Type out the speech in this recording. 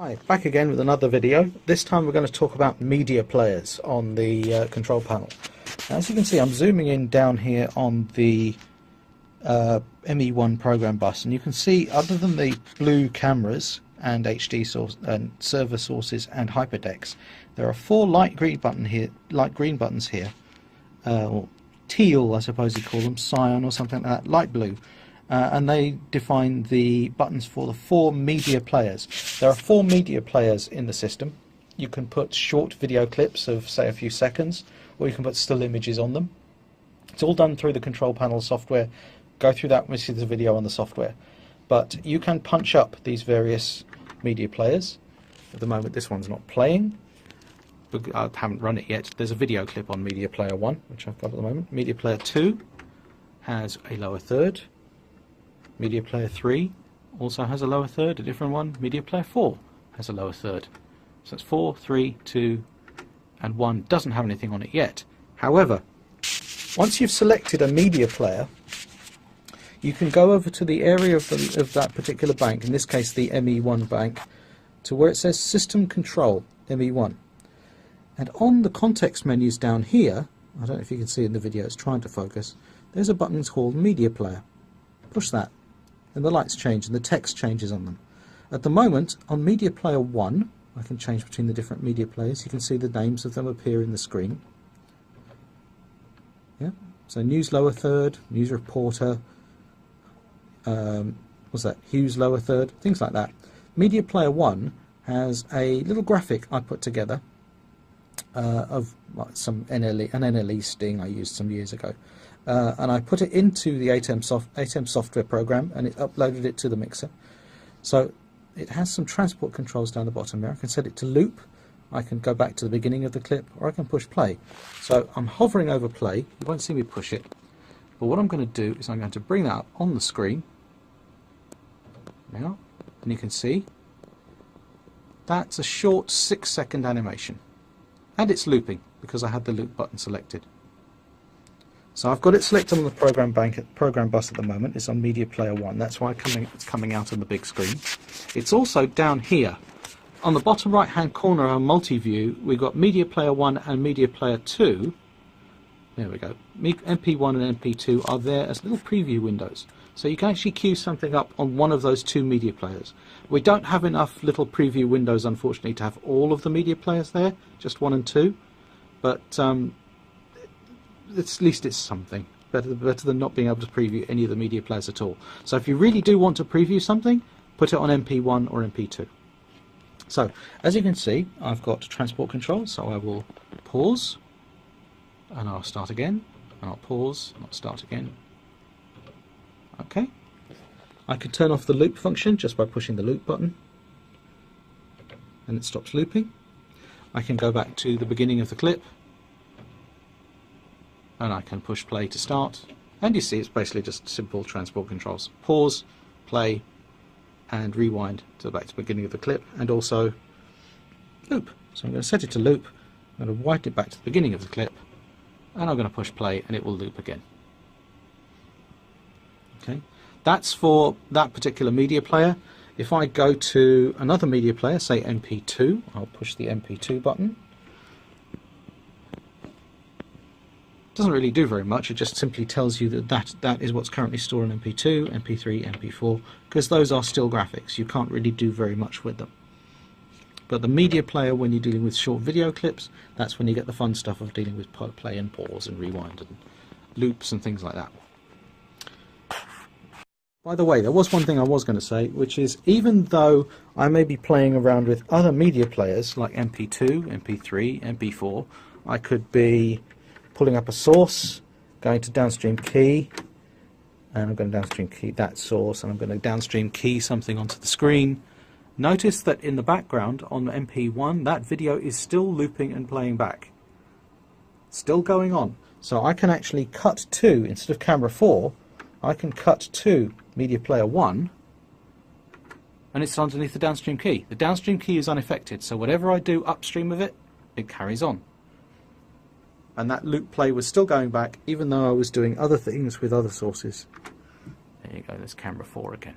Hi, back again with another video. This time we're going to talk about media players on the control panel. Now, as you can see, I'm zooming in down here on the ME1 program bus, and you can see, other than the blue cameras and HD source and server sources and hyperdecks, there are four light green buttons here, or teal, I suppose you call them, cyan or something like that, light blue. And they define the buttons for the four media players. There are four media players in the system. You can put short video clips of, say, a few seconds, or you can put still images on them. It's all done through the control panel software. Go through that when you see the video on the software. But you can punch up these various media players. At the moment this one's not playing. I haven't run it yet. There's a video clip on media player 1, which I've got at the moment. Media player 2 has a lower third. Media player 3 also has a lower third, a different one. Media player 4 has a lower third. So it's 4, 3, 2 and 1 doesn't have anything on it yet. However, once you've selected a media player, you can go over to the area of that particular bank, in this case the ME1 bank, to where it says System Control ME1. And on the context menus down here, I don't know if you can see in the video, it's trying to focus, there's a button called Media Player. Push that, and the lights change and the text changes on them. At the moment, on Media Player 1, I can change between the different media players. You can see the names of them appear in the screen. Yeah. So News lower third, News Reporter, what's that? Hughes lower third, things like that. Media Player 1 has a little graphic I put together of some an NLE sting I used some years ago. And I put it into the ATEM software program, and it uploaded it to the mixer. So it has some transport controls down the bottom there. I can set it to loop, I can go back to the beginning of the clip, or I can push play. So I'm hovering over play, you won't see me push it, but what I'm going to do is I'm going to bring that up on the screen now, and you can see that's a short 6-second animation, and it's looping because I had the loop button selected. So I've got it selected on the program bus at the moment. It's on Media Player 1. That's why it's coming out on the big screen. It's also down here. On the bottom right hand corner of multi-view, we've got Media Player 1 and Media Player 2. There we go. MP1 and MP2 are there as little preview windows. So you can actually queue something up on one of those two media players. We don't have enough little preview windows, unfortunately, to have all of the media players there, just 1 and 2. But at least it's something. Better than not being able to preview any of the media players at all. So if you really do want to preview something, put it on MP1 or MP2. So as you can see, I've got transport control, so I will pause and I'll start again, and I'll pause and I'll start again. Okay. I can turn off the loop function just by pushing the loop button, and it stops looping. I can go back to the beginning of the clip, and I can push play to start, and you see it's basically just simple transport controls. Pause, play, and rewind to back to the beginning of the clip, and also loop. So I'm going to set it to loop, I'm going to wind it back to the beginning of the clip, and I'm going to push play and it will loop again. Okay, that's for that particular media player. If I go to another media player, say MP2, I'll push the MP2 button. Doesn't really do very much, it just simply tells you that is what's currently stored in MP2, MP3, MP4, because those are still graphics. You can't really do very much with them. But the media player, when you're dealing with short video clips, that's when you get the fun stuff of dealing with play and pause and rewind and loops and things like that. By the way, there was one thing I was going to say, which is even though I may be playing around with other media players like MP2, MP3, MP4, I could be pulling up a source, going to downstream key, and I'm going to downstream key that source, and I'm going to downstream key something onto the screen. Notice that in the background on MP1, that video is still looping and playing back. Still going on. So I can actually cut to, instead of camera 4, I can cut to Media Player 1, and it's underneath the downstream key. The downstream key is unaffected, so whatever I do upstream of it, it carries on. And that loop play was still going back even though I was doing other things with other sources. There you go, there's camera 4 again.